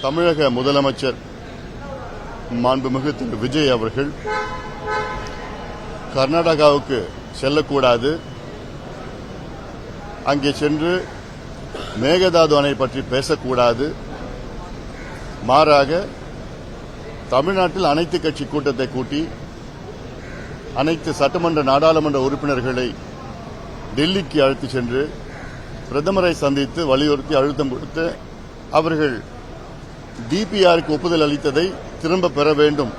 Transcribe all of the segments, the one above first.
தமிழக முதலமைச்சர் மாண்புமிகு திரு விஜய் அவர்கள் கர்நாடகாவுக்கு செல்லக்கூடாது, அங்கே சென்று மேகதாது அணை பற்றி பேசக்கூடாது, மாறாக தமிழ்நாட்டில் அனைத்து கட்சி கூட்டத்தை கூட்டி அனைத்து சட்டமன்ற நாடாளுமன்ற உறுப்பினர்களை டெல்லிக்கு அழைத்து சென்று பிரதமரை சந்தித்து வலியுறுத்தி அழுத்தம் கொடுத்து அவர்கள் டிபிஆருக்கு ஒப்புதல் அளித்ததை திரும்ப பெற வேண்டும்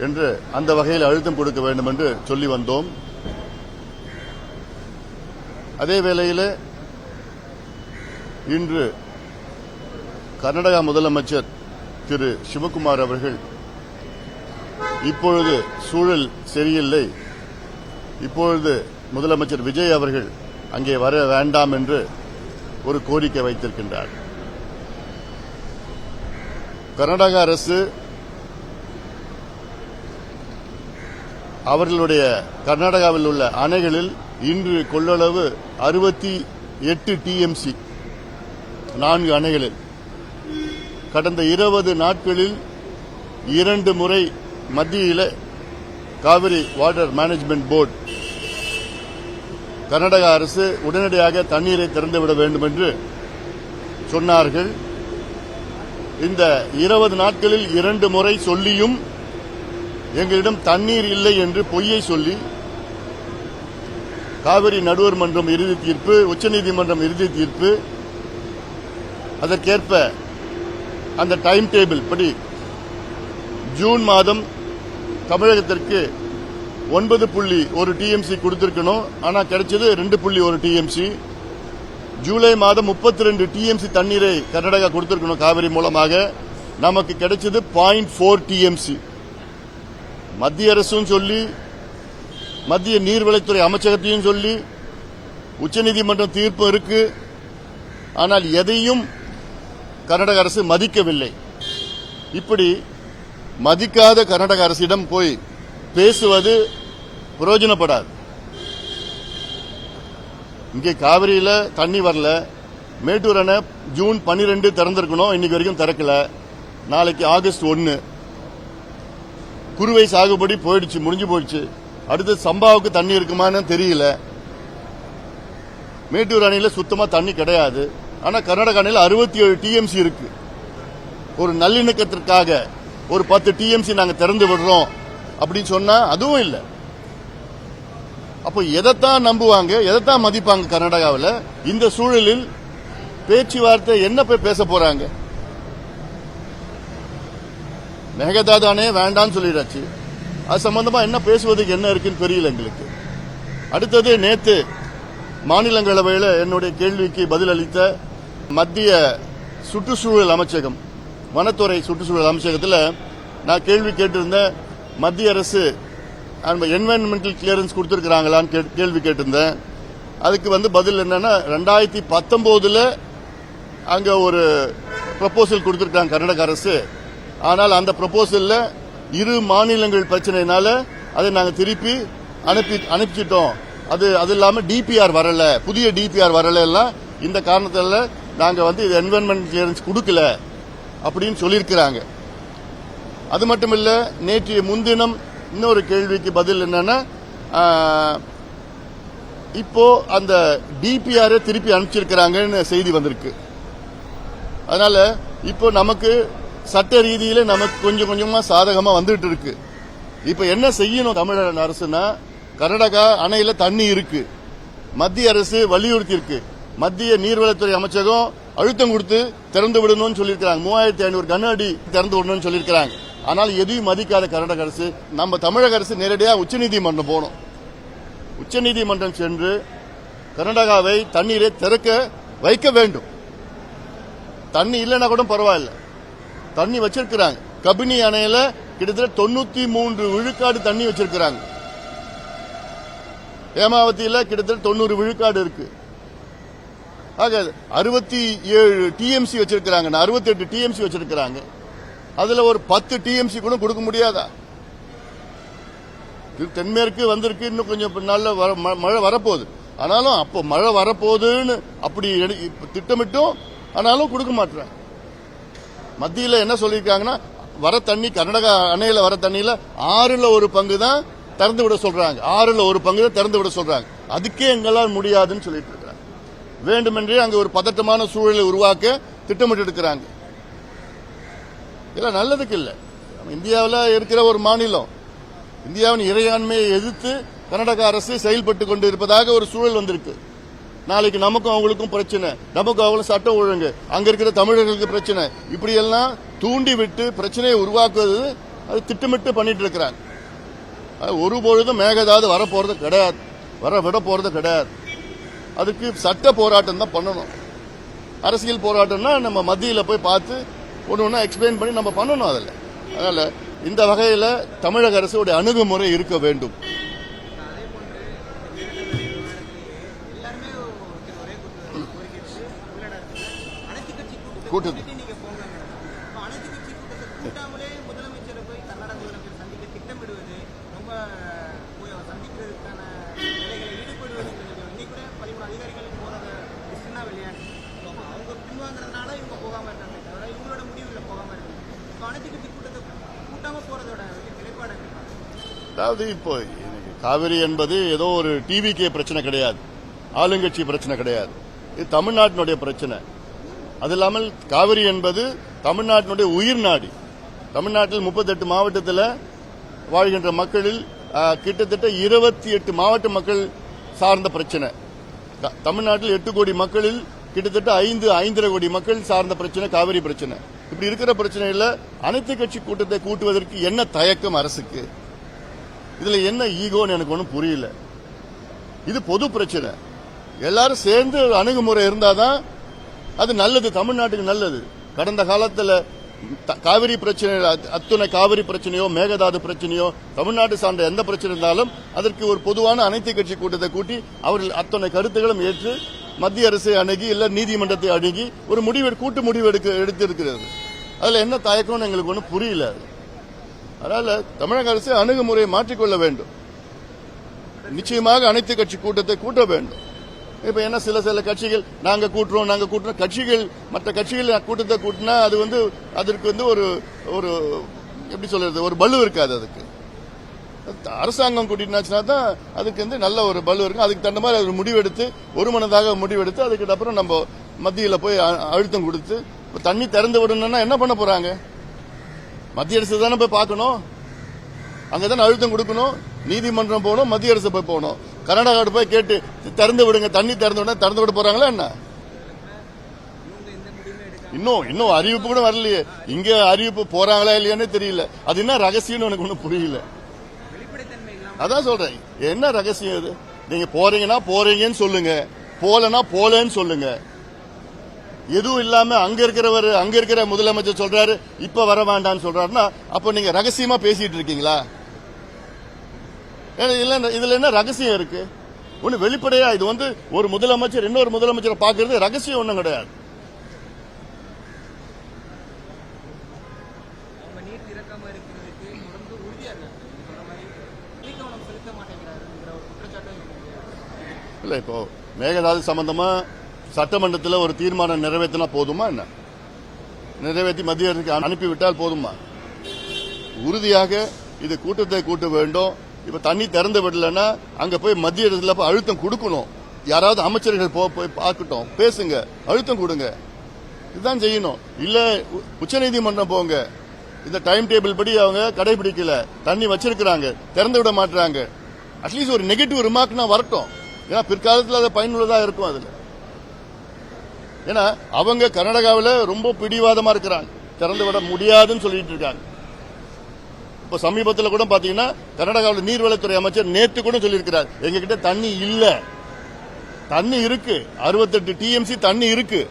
என்று அந்த வகையில் அழுத்தம் கொடுக்க வேண்டும் என்று சொல்லி வந்தோம். அதே வேளையில் இன்று கர்நாடகா முதலமைச்சர் திரு சிவகுமார் அவர்கள் இப்பொழுது சூழல் சரியில்லை, இப்பொழுது முதலமைச்சர் விஜய் அவர்கள் அங்கே வர வேண்டாம் என்று ஒரு கோரிக்கை வைத்திருக்கின்றார். கர்நாடக அரசு அவர்களுடைய கர்நாடகாவில் உள்ள அணைகளில் இன்று கொள்ளளவு 68 டிஎம்சி 4 அணைகளில் கடந்த 20 நாட்களில் 2 முறை மத்தியில் Kaveri water management board Karnataka அரசு உடனடியாக தண்ணீரை திறந்துவிட வேண்டும் என்று சொன்னார்கள். இந்த 20 நாட்களில் 2 முறை சொல்லியும் எங்களிடம் தண்ணீர் இல்லை என்று பொய்யை சொல்லி காவிரி நடுவர் மன்றம் இறுதி தீர்ப்பு, உச்சநீதிமன்றம் இறுதி தீர்ப்பு, அதற்கேற்ப அந்த டைம் டேபிள் படி ஜூன் மாதம் தமிழகத்திற்கு 9.1 டிஎம்சி கொடுத்திருக்கணும். ஆனால் கிடைச்சது 2.1 டிஎம்சி. ஜூலை மாதம் 32 டிஎம்சி தண்ணீரை கர்நாடகா கொடுத்திருக்கணும் காவிரி மூலமாக, நமக்கு கிடைச்சது 0.4 டிஎம்சி. மத்திய அரசும் சொல்லி, மத்திய நீர்வளத்துறை அமைச்சகத்தையும் சொல்லி, உச்சநீதிமன்றம் தீர்ப்பு இருக்கு, ஆனால் எதையும் கர்நாடக அரசு மதிக்கவில்லை. இப்படி மதிக்காத கர்நாடக அரசிடம் போய் பேசுவது பிரயோஜனப்படாது. இங்கே காவிரியில தண்ணி வரல, மேட்டூர் அணை ஜூன் 12 திறந்திருக்கணும், இன்னைக்கு வரைக்கும் திறக்கல. நாளைக்கு ஆகஸ்ட் 1, குறுவை சாகுபடி போயிடுச்சு, முடிஞ்சு போயிடுச்சு. அடுத்து சம்பாவுக்கு தண்ணி இருக்குமான்னு தெரியல. மேட்டூர் அணையில சுத்தமா தண்ணி கிடையாது. ஆனா கர்நாடக அணையில் 67 டிஎம்சி இருக்கு. ஒரு நல்லிணக்கத்திற்காக ஒரு 10 டிஎம்சி நாங்க திறந்து விடுறோம் அப்படின்னு சொன்னா அதுவும் இல்லை. அப்போ எதைத்தான் நம்புவாங்க, எதைத்தான் மதிப்பாங்க கர்நாடகாவில்? இந்த சூழலில் பேச்சுவார்த்தை என்ன போய் பேச போறாங்க? மேகதாது அணையை வேண்டாம்னு சொல்லிடாச்சு. அது சம்பந்தமா என்ன பேசுவதுக்கு என்ன இருக்குன்னு தெரியல எங்களுக்கு. அடுத்தது, நேத்து மாநிலங்களவையில் என்னுடைய கேள்விக்கு பதில் அளித்த மத்திய சுற்றுச்சூழல் அமைச்சகம், வனத்துறை சுற்றுச்சூழல் அமைச்சகத்தில் நான் கேள்வி கேட்டிருந்தேன். மத்திய அரசு என்வைரன்மெண்டல் கிளியரன்ஸ் கொடுத்திருக்கிறாங்களான்னு கேள்வி கேட்டிருந்தேன். அதுக்கு பதில் என்னன்னா, 2019 அங்க ஒரு ப்ரொபோசல் கொடுத்திருக்காங்க கர்நாடக அரசு. ஆனால் அந்த ப்ரொபோசல்ல இரு மாநிலங்கள் பிரச்சனைனால அதை நாங்கள் திருப்பி அனுப்பிச்சிட்டோம். அது இல்லாம டிபிஆர் வரல, புதிய டிபிஆர் வரல, எல்லாம் இந்த காரணத்தால நாங்க இது என்வைரன்மெண்ட் கிளியரன்ஸ் கொடுக்கல அப்படின்னு சொல்லியிருக்கிறாங்க. அது மட்டும் இல்ல, நேற்றைய முன்தினம் இன்னொரு கேள்விக்கு பதில் என்னன்னா, இப்போ அந்த டிபிஆர் திருப்பி அனுப்பிச்சிருக்கிறாங்கன்னு செய்தி வந்திருக்கு. அதனால இப்போ நமக்கு சட்ட ரீதியில நமக்கு கொஞ்சம் கொஞ்சமா சாதகமா வந்துட்டு இருக்கு. இப்ப என்ன செய்யணும் தமிழக அரசுனா, கர்நாடகா அணையில தண்ணி இருக்கு, மத்திய அரசு வலியுறுத்தி இருக்கு, மத்திய நீர்வளத்துறை அமைச்சகம் அழுத்தம் கொடுத்து திறந்து விடணும்னு சொல்லியிருக்காங்க. 3500 கன அடி திறந்து விடணும்னு சொல்லியிருக்காங்க. ஆனால் எதையும் மதிக்காத கர்நாடக அரசு, நம்ம தமிழக அரசு நேரடியாக உச்சநீதிமன்றம் போனோம். உச்சநீதிமன்றம் சென்று கர்நாடகாவை தண்ணீரை திறக்க வைக்க வேண்டும். தண்ணி இல்லைன்னா கூட பரவாயில்ல, தண்ணி வச்சிருக்கிறாங்க. கபினி அணையில கிட்டத்தட்ட 93 விழுக்காடு தண்ணி வச்சிருக்கிறாங்க. ஹேமாவதியில் கிட்டத்தட்ட 90 விழுக்காடு இருக்கு. ஆக 67 டிஎம்சி வச்சிருக்கிறாங்க, 68 டிஎம்சி வச்சிருக்கிறாங்க. அதுல ஒரு 10 டிஎம்சி கூட கொடுக்க முடியாதா? தென்மேற்கு வந்திருக்கு, இன்னும் கொஞ்சம் நல்ல மழை வரப்போகுது. ஆனாலும் அப்போ மழை வரப்போகுதுன்னு அப்படி திட்டமிட்டும் ஆனாலும் கொடுக்க மாட்டாங்க. மத்தியில் என்ன சொல்லியிருக்காங்கன்னா வர தண்ணி கர்நாடகா அணையில வர தண்ணியில 1/6 தான் திறந்து விட சொல்றாங்க. 1/6 தான் திறந்து விட சொல்றாங்க. அதுக்கே எங்களால் முடியாதுன்னு சொல்லிட்டு இருக்காங்க. வேண்டுமென்றே அங்க ஒரு பதட்டமான சூழலை உருவாக்க திட்டமிட்டு இருக்கிறாங்க. இதெல்லாம் நல்லதுக்கு இல்லை. இந்தியாவில் இருக்கிற ஒரு மாநிலம் இந்தியாவின் இறையாண்மையை எதிர்த்து கர்நாடக அரசு செயல்பட்டு கொண்டு இருப்பதாக ஒரு சூழல் வந்திருக்கு. நாளைக்கு நமக்கும் அவங்களுக்கும் பிரச்சனை, நமக்கும் அவங்களும் சட்டம் ஒழுங்கு, அங்க இருக்கிற தமிழர்களுக்கு பிரச்சனை, இப்படி எல்லாம் தூண்டி விட்டு பிரச்சனையை உருவாக்குவது அது திட்டமிட்டு பண்ணிட்டு இருக்கிறாங்க. ஒருபொழுதும் மேகதாது வரப்போறது கிடையாது, வர விட போறது கிடையாது. அதுக்கு சட்ட போராட்டம் தான் பண்ணணும். அரசியல் போராட்டம்னா நம்ம மத்தியில் போய் பார்த்து ஒன்று ஒன்றா எக்ஸ்பிளைன் பண்ணி நம்ம பண்ணணும். அதில் அதனால இந்த வகையில் தமிழக அரசுடைய அணுகுமுறை இருக்க வேண்டும். கூட்டத்து அதாவது இப்போ காவிரி என்பது ஏதோ ஒரு டிவிகே பிரச்சனை கிடையாது, ஆளுங்கட்சி பிரச்சனை கிடையாது. இது தமிழ்நாட்டினுடைய பிரச்சனை. அது இல்லாமல் காவிரி என்பது தமிழ்நாட்டினுடைய உயிர் நாடி. தமிழ்நாட்டில் 38 மாவட்டத்தில் வாழ்கின்ற மக்களில் கிட்டத்தட்ட 28 மாவட்ட மக்கள் சார்ந்த பிரச்சனை. தமிழ்நாட்டில் 8 கோடி மக்களில் கிட்டத்தட்ட 5.5 கோடி மக்கள் சார்ந்த பிரச்சனை காவிரி பிரச்சனை. இப்படி இருக்கிற பிரச்சனையில் அனைத்து கட்சி கூட்டத்தை கூட்டுவதற்கு என்ன தயக்கம் அரசுக்கு? இதுல என்ன ஈகோன்னு எனக்கு ஒன்றும் புரியல. இது பொது பிரச்சனை. எல்லாரும் சேர்ந்து அணுகுமுறை இருந்தாதான் அது நல்லது, தமிழ்நாட்டுக்கு நல்லது. கடந்த காலத்தில் காவிரி பிரச்சனை, அத்துணை காவிரி பிரச்சனையோ மேகதாது பிரச்சனையோ தமிழ்நாடு சார்ந்த எந்த பிரச்சனை இருந்தாலும் அதற்கு ஒரு பொதுவான அனைத்து கட்சி கூட்டத்தை கூட்டி அவர்கள் அத்தனை கருத்துக்களும் ஏற்று மத்திய அரசை அணுகி இல்ல நீதிமன்றத்தை அணுகி ஒரு கூட்டு முடிவு எடுத்திருக்கிறது. அதுல என்ன தயக்கம்னு எங்களுக்கு ஒன்றும் புரியல. அதனால தமிழக அரசு அணுகுமுறையை மாற்றிக்கொள்ள வேண்டும். நிச்சயமாக அனைத்து கட்சி கூட்டத்தை கூட்ட வேண்டும். இப்ப என்ன சில கட்சிகள் நாங்க கூட்டுறோம் கட்சிகள் மற்ற கட்சிகள் கூட்டத்தை கூட்டினா அதற்கு ஒரு எப்படி சொல்றது, ஒரு பலு இருக்காது. அதுக்கு அரசாங்கம் கூட்டினாச்சுன்னா தான் அதுக்கு நல்ல ஒரு பலு இருக்கும். அதுக்கு தகுந்த மாதிரி ஒரு முடிவெடுத்து ஒருமனதாக முடிவெடுத்து அதுக்கு அப்புறம் நம்ம மத்தியில போய் அழுத்தம் கொடுத்து தண்ணி திறந்து விடணும்னா என்ன பண்ண போறாங்க? மத்திய அரசு தானே போய் பார்க்கணும், அங்கதானே அழுத்தம் கொடுக்கணும், நீதிமன்றம் போகணும், மத்திய அரசு போய் போகணும். கர்நாடகா போய் கேட்டு திறந்து விடுங்க, தண்ணி திறந்து விட போறாங்களா என்ன? இன்னும் அறிவிப்பு கூட வரலையே. இங்க அறிவிப்பு போறாங்களா இல்லையானே தெரியல. அது என்ன ரகசியம்னு எனக்கு ஒன்றும் புரியல. அதான் சொல்றேன், என்ன ரகசியம் இது? நீங்க போறீங்கன்னா போறீங்கன்னு சொல்லுங்க, போலன்னா போலன்னு சொல்லுங்க. எதுவும் இல்லாம அங்க இருக்கிற முதலமைச்சர் சொல்றாரு இப்ப வர வேண்டாம்னு சொல்றாருன்னா அப்ப நீங்க ரகசியமா பேசிட்டு இருக்கீங்களா? இதுல என்ன ரகசியம் இருக்கு? ஒண்ணு வெளிப்படையா இது ஒரு முதலமைச்சர் இன்னொரு முதலமைச்சரை பாக்குறது ரகசியம் ஒண்ணும் கிடையாது. இல்ல இப்போ மேகதாது சம்பந்தமா சட்டமன்றத்தில் ஒரு தீர்மானம் நிறைவேற்றினா போதுமா என்ன? நிறைவேற்றி மத்திய அரசுக்கு அனுப்பிவிட்டால் போதுமா? உறுதியாக இது கூட்டத்தை கூட்ட வேண்டும். இப்ப தண்ணி திறந்து விடலன்னா அங்க போய் மத்திய அரசுல அழுத்தம் கொடுக்கணும். யாராவது அமைச்சர்கள் போய் பார்க்கட்டும், பேசுங்க, அழுத்தம் கொடுங்க. இதுதான் செய்யணும். இல்ல உச்சநீதிமன்றம் போங்க. இந்த டைம் டேபிள் படி அவங்க கடைபிடிக்கல, தண்ணி வச்சிருக்கிறாங்க, திறந்து விட மாட்டாங்க. அட்லீஸ்ட் ஒரு நெகட்டிவ் ரிமார்க்னா வரட்டும். ஏன்னா பிற்காலத்தில் அது பயனுள்ளதா இருக்கும். அதுல ஏன்னா அவங்க கர்நாடகாவில் ரொம்ப பிடிவாதமா இருக்கிறாங்க, திறந்து விட முடியாதுன்னு சொல்லிட்டு இருக்காங்க. இப்ப சமீபத்தில் கூட பாத்தீங்கன்னா கர்நாடகாவில் நீர்வளத்துறை அமைச்சர் நேற்று கூட சொல்லியிருக்கிறார், எங்க கிட்ட தண்ணி இல்ல. தண்ணி இருக்கு, 68 டிஎம்சி தண்ணி இருக்கு.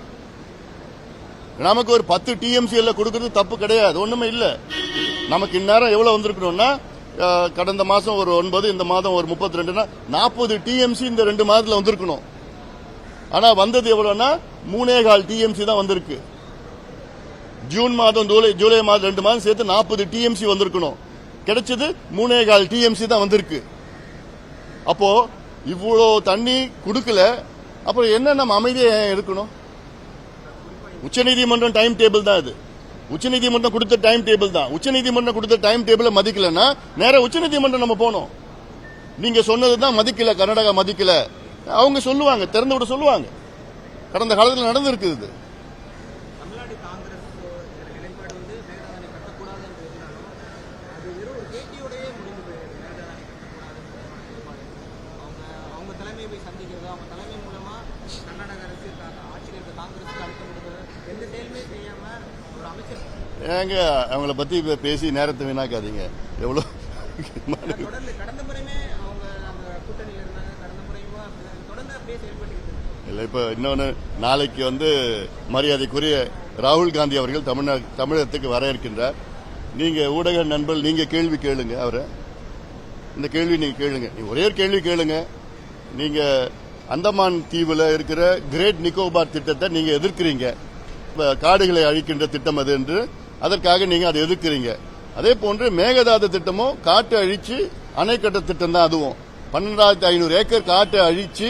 நமக்கு ஒரு 10 டிஎம்சி எல்லாம் கொடுக்கறது தப்பு கிடையாது, ஒண்ணுமே இல்ல. நமக்கு இந்நேரம் எவ்வளவு வந்திருக்கணும்னா கடந்த மாசம் ஒரு 9, இந்த மாதம் ஒரு 32, 40 டிஎம்சி இந்த 2 மாதத்துல வந்திருக்கணும். ஆனா வந்தது எவ்வளவுன்னா 3.25 டிஎம்சி தான் வந்திருக்கு. ஜூன் மாதம் ஜூலை மாதம் 2 மாதம் சேர்த்து 40 டிஎம்சி வந்திருக்கணும். கிடைச்சது 3.25 டிஎம்சி தான் வந்திருக்கு. அப்போ இவ்வளோ தண்ணி கொடுக்கல, அப்புறம் என்ன நம்ம அமைதியா இருக்கணும்? உச்சநீதிமன்றம் டைம் டேபிள் தான் இது. உச்சநீதிமன்றம் கொடுத்த டைம் டேபிள் தான். உச்சநீதிமன்றம் கொடுத்த டைம் டேபிளை மதிக்கலன்னா நேர உச்சநீதிமன்றம் நம்ம போனோம். நீங்க சொன்னதுதான் மதிக்கல, கர்நாடகா மதிக்கல. அவங்க சொல்லுவாங்க, திறந்து விட சொல்லுவாங்க. கடந்த காலத்தில் நடந்திருக்கு. ஏங்க அவங்கள பத்தி பேசி நேரத்தை வீணாக்காதீங்க. எவ்வளவு இல்ல, இப்ப இன்னொன்னு, நாளைக்கு மரியாதைக்குரிய ராகுல் காந்தி அவர்கள் தமிழகத்துக்கு வர இருக்கின்றார். நீங்க ஊடக நண்பர்கள், நீங்க கேள்வி கேளுங்க. அவரை இந்த கேள்வி நீங்க கேளுங்க. ஒரே ஒரு கேள்வி கேளுங்க. நீங்க அந்தமான் தீவுல இருக்கிற கிரேட் நிக்கோபார் திட்டத்தை நீங்க எதிர்க்கிறீங்க. காடுகளை அழிக்கின்ற திட்டம் அது என்று, அதற்காக நீங்க அதை எதிர்க்கிறீங்க. அதே போன்று மேகதாது திட்டமும் காட்டு அழிச்சு அணை கட்ட திட்டம் தான். அதுவும் 12,500 ஏக்கர் காட்டை அழிச்சு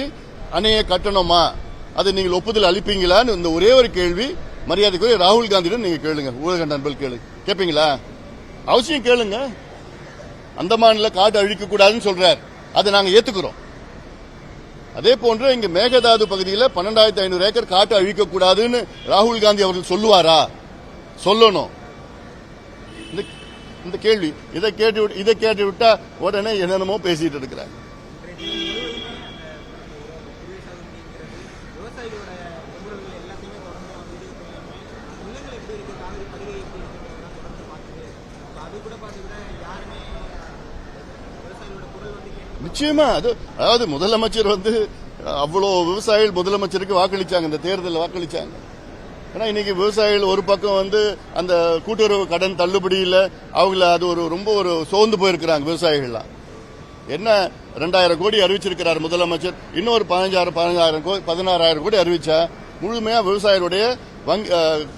அணையை கட்டணுமா, அது நீங்கள் ஒப்புதல் அளிப்பீங்களான்னு இந்த ஒரே ஒரு கேள்வி மரியாதைக்குரிய ராகுல் காந்தியிடம் நீங்க கேளுங்க. ஊடக நண்பர்கள் கேளுங்க. கேட்பீங்களா? அவசியம் கேளுங்க. அந்தமான்ல காட்டு அழிக்க கூடாதுன்னு சொல்றார், அதை நாங்க ஏத்துக்கிறோம். அதே போன்று இங்க மேகதாது பகுதியில் 12,500 ஏக்கர் காட்டு அழிக்க கூடாதுன்னு ராகுல் காந்தி அவர்கள் சொல்லுவாரா? சொல்லணும். இந்த கேள்வி இதை கேட்டு விட்டா உடனே என்னென்னமோ பேசிட்டு இருக்கிறாங்க. நிச்சயமா அதாவது முதலமைச்சர் அவ்வளவு விவசாயிகள் முதலமைச்சருக்கு வாக்களிச்சாங்க, இந்த தேர்தலில் வாக்களிச்சாங்க. ஏன்னா இன்னைக்கு விவசாயிகள் ஒரு பக்கம் அந்த கூட்டுறவு கடன் தள்ளுபடியில் அவங்கள அது ரொம்ப சோர்ந்து போயிருக்கிறாங்க விவசாயிகள்லாம். என்ன 2,000 கோடி அறிவிச்சிருக்கிறார் முதலமைச்சர், இன்னொரு 16,000 கோடி அறிவிச்சா முழுமையா விவசாயிகளுடைய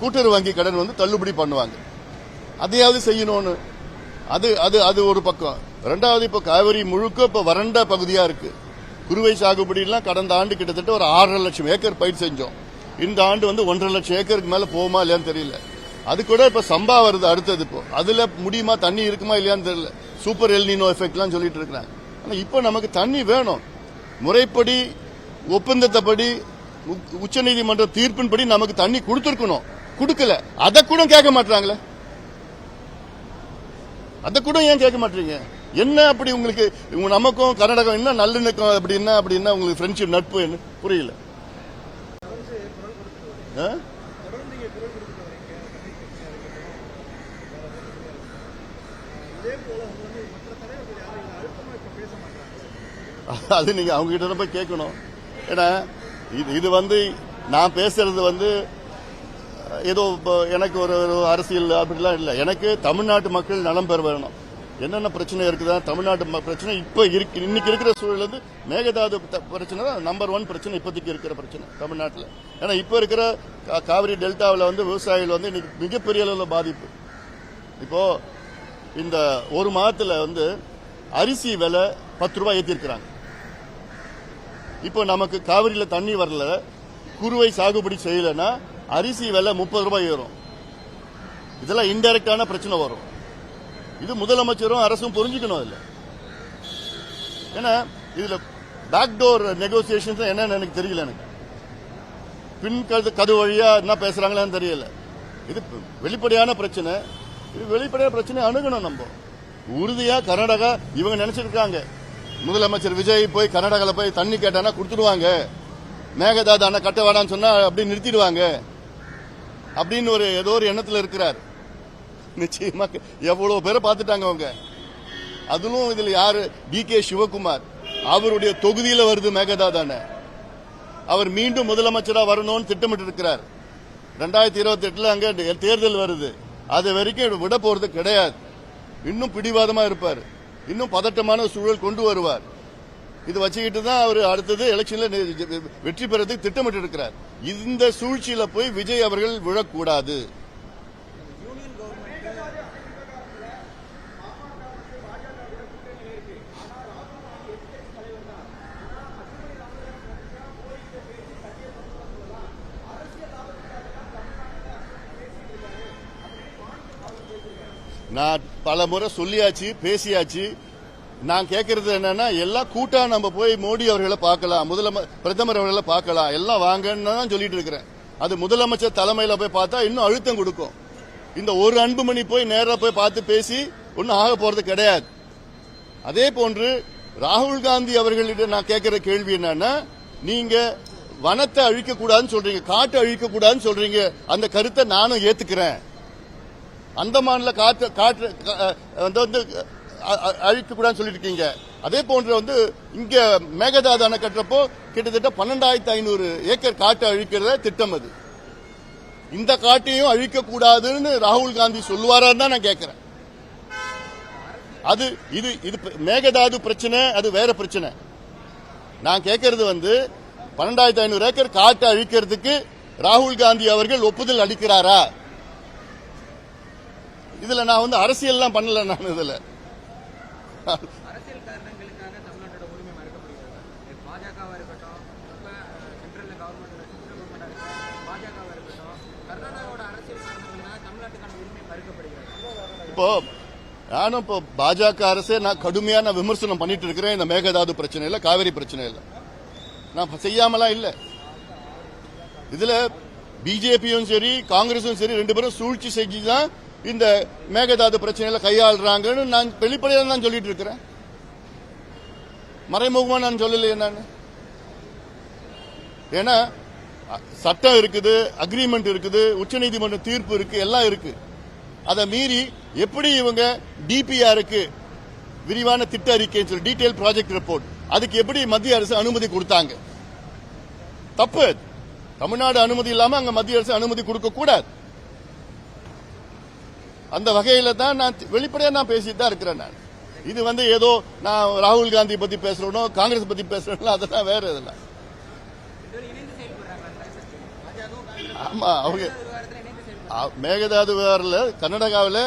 கூட்டுறவு வங்கி கடன் தள்ளுபடி பண்ணுவாங்க. அதையாவது செய்யணும்னு அது ஒரு பக்கம். ரெண்டாவது, இப்ப காவிரி முழுக்க இப்ப வறண்ட பகுதியா இருக்கு. குறுவை சாகுபடியெல்லாம் கடந்த ஆண்டு கிட்டத்தட்ட ஒரு 6.5 லட்சம் ஏக்கர் பயிர் செஞ்சோம். இந்த ஆண்டு 1.5 லட்சம் ஏக்கருக்கு மேல போகுமா இல்லையான்னு தெரியல. அது கூட இப்ப சம்பா வருது அடுத்தது. இப்போ அதுல முடியுமா, தண்ணி இருக்குமா இல்லையான்னு தெரியல. சூப்பர் எல்னினோ எஃபெக்ட்லாம் சொல்லிட்டு இருக்கிறாங்க. ஆனா இப்ப நமக்கு தண்ணி வேணும். முறைப்படி ஒப்பந்தத்தைப்படி உச்சநீதிமன்ற தீர்ப்பின்படி நமக்கு தண்ணி கொடுத்திருக்கணும். கொடுக்கல. அதை கூட கேட்க மாட்டாங்களே. அதை கூட ஏன் கேட்க மாட்டீங்க? என்ன அப்படி உங்களுக்கு நமக்கும் கர்நாடகம் என்ன நல்லிணக்கம் அப்படின்னா உங்களுக்கு ஃப்ரெண்ட்ஷிப் நட்பு என்ன புரியல. அது நீங்க அவங்க கிட்ட போய் கேட்கணும். ஏன்னா இது நான் பேசுறது ஏதோ எனக்கு ஒரு அரசியல் அப்படிலாம் இல்லை. எனக்கு தமிழ்நாட்டு மக்கள் நலம் பெற வேணும். என்னென்ன பிரச்சனை இருக்குதா தமிழ்நாட்டு பிரச்சனை இப்ப இன்னைக்கு இருக்கிற சூழல் மேகதாது பிரச்சனை தான் நம்பர் 1 பிரச்சனை இப்போதைக்கு இருக்கிற பிரச்சனை தமிழ்நாட்டில். ஏன்னா இப்ப இருக்கிற காவிரி டெல்டாவில் விவசாயிகள் இன்னைக்கு மிகப்பெரிய அளவில் பாதிப்பு. இப்போ இந்த ஒரு மாதத்துல அரிசி விலை 10 ரூபாய் ஏற்றிருக்கிறாங்க. இப்போ நமக்கு காவிரியில தண்ணி வரல, குறுவை சாகுபடி செய்யலன்னா அரிசி விலை 30 ரூபாய் ஏறும். இதெல்லாம் இன்டைரக்டான பிரச்சனை வரும். இது முதலமைச்சரும் அரசும் புரிஞ்சுக்கணும். இல்ல ஏன்னா இதுல பேக்டோர் நெகோசியேஷன்ஸ் என்னன்னு எனக்கு தெரியல. எனக்கு பின் கது வழியா என்ன பேசுறாங்களான்னு தெரியல. இது வெளிப்படையான பிரச்சனை. இது வெளிப்படையான பிரச்சனை அணுகணும். நம்ம உறுதியா கர்நாடகா இவங்க நினைச்சிருக்காங்க, முதலமைச்சர் விஜய் போய் கர்நாடகாவில் போய் தண்ணி கேட்டானா கொடுத்துடுவாங்க, மேகதாது அணை கட்ட வேடான்னு சொன்னா அப்படி நிறுத்திடுவாங்க அப்படின்னு ஏதோ ஒரு எண்ணத்தில் இருக்கிறார். நிச்சயமா எவ்வளவு பேரை பார்த்துட்டாங்க அவங்க. அதுவும் இதுல யாரு, DK சிவகுமார், அவருடைய தொகுதியில வருது மேகதாது அணை. அவர் மீண்டும் முதலமைச்சரா வரணும்னு திட்டமிட்டு இருக்கிறார். 2028 அங்க தேர்தல் வருது. அது வரைக்கும் விட போறது கிடையாது. இன்னும் பிடிவாதமா இருப்பார். இன்னும் பதட்டமான சூழல் கொண்டு வருவார். இது வச்சுக்கிட்டு தான் அவர் அடுத்தது எலெக்ஷன்ல வெற்றி பெறதுக்கு திட்டமிட்டு இருக்கிறார். இந்த சூழ்ச்சியில போய் விஜய் அவர்கள் விழக்கூடாது. நான் பல முறை சொல்லியாச்சு, பேசியாச்சு. நான் கேட்கறது என்னன்னா, எல்லாம் கூட்டா நம்ம போய் மோடி அவர்களை பார்க்கலாம், பிரதமர் அவர்களை பார்க்கலாம், எல்லாம் வாங்கன்னு தான் சொல்லிட்டு இருக்கிறேன். அது முதலமைச்சர் தலைமையில போய் பார்த்தா இன்னும் அழுத்தம் கொடுக்கும். இந்த ஒரு அன்புமணி போய் நேரா போய் பார்த்து பேசி ஒன்னும் ஆக போறது கிடையாது. அதே போன்று ராகுல் காந்தி அவர்களிடம் நான் கேட்கிற கேள்வி என்னன்னா, நீங்க வனத்தை அழிக்க கூடாதுன்னு சொல்றீங்க, காட்டை அழிக்க கூடாதுன்னு சொல்றீங்க. அந்த கருத்தை நானும் ஏத்துக்கிறேன். அந்தமான்ல காற்று அழிக்க கூடாதுன்னு சொல்லிருக்கீங்க. அதே போன்று இங்க மேகதாது அணை கட்டுறப்போ கிட்டத்தட்ட 12,500 ஏக்கர் காட்டை அழிக்கிறத திட்டம். அது இந்த காட்டையும் அழிக்க கூடாதுன்னு ராகுல் காந்தி சொல்லுவாரான்னு தான் நான் கேட்கிறேன். அது இது மேகதாது பிரச்சனை, அது வேற பிரச்சனை. நான் கேட்கறது 12,500 ஏக்கர் காட்டை அழிக்கிறதுக்கு ராகுல் காந்தி அவர்கள் ஒப்புதல் அளிக்கிறாரா? இதுல நான் அரசியல் பண்ணல. நான் இதுல அரசியல் காரணங்களுக்காக தமிழ்நாட்டோட உரிமை மறுக்கப்படுகிறது. பாஜகவா இருக்கட்டும், சென்ட்ரல் கவர்மெண்ட் பாஜகவா இருக்கட்டும், கர்நாடகாவோட அரசியல் காரணங்களுக்காக தமிழ்நாட்டுக்கான உரிமை மறுக்கப்படுகிறது. இப்போ நானும் பாஜக அரசே நான் கடுமையான விமர்சனம் பண்ணிட்டு இருக்கிறேன். இந்த மேகதாது பிரச்சனையில, காவிரி பிரச்சனையில நான் செய்யாமலாம் இல்ல. இதுல பிஜேபியும் சரி, காங்கிரசும் சரி, ரெண்டு பேரும் சூழ்ச்சி செஞ்சுதான் இந்த மேகதாது பிரச்சனையில கையாளுறாங்கன்னு நான் வெளிப்படையாக தான் சொல்லிட்டு இருக்கிறேன். மறைமுகமா நான் சொல்லலையே. நான் ஏன்னா சட்டம் இருக்குது, அக்ரிமெண்ட் இருக்குது, உச்சநீதிமன்ற தீர்ப்பு இருக்கு, எல்லாம் இருக்கு. அதை மீறி எப்படி இவங்க டிபிஆருக்கு விரிவான திட்ட அறிக்கை சொல்லி டீடைல் ப்ராஜெக்ட் ரிப்போர்ட் அதுக்கு எப்படி மத்திய அரசு அனுமதி கொடுத்தாங்க? தப்பு. தமிழ்நாடு அனுமதி இல்லாம அங்க மத்திய அரசு அனுமதி கொடுக்க கூடாது. அந்த வகையில தான் நான் வெளிப்படையா நான் பேசிட்டு தான் இருக்கிறேன். நான் இது ஏதோ நான் ராகுல் காந்தி பத்தி பேசுறோனோ, காங்கிரஸ் பத்தி பேசுறோம், அதெல்லாம் வேற இதெல்லாம். ஆமா, அவங்க மேகதாது விவகாரத்தில் கர்நாடகாவில்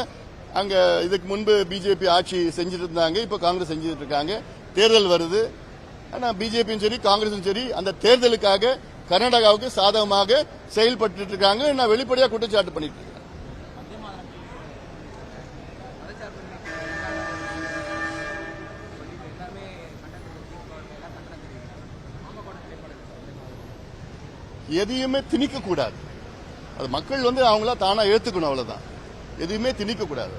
அங்க இதுக்கு முன்பு பிஜேபி ஆட்சி செஞ்சுட்டு இருந்தாங்க, இப்ப காங்கிரஸ் செஞ்சுட்டு இருக்காங்க. தேர்தல் வருது. ஆனா பிஜேபியும் சரி, காங்கிரசும் சரி அந்த தேர்தலுக்காக கர்நாடகாவுக்கு சாதகமாக செயல்பட்டு இருக்காங்க. நான் வெளிப்படையா குற்றச்சாட்டு பண்ணிட்டு இருக்கேன். எதையுமே திணிக்க கூடாது. அது மக்கள் அவங்களா தானா ஏத்துக்கணும், அவ்வளவுதான். எதுவுமே திணிக்க கூடாது.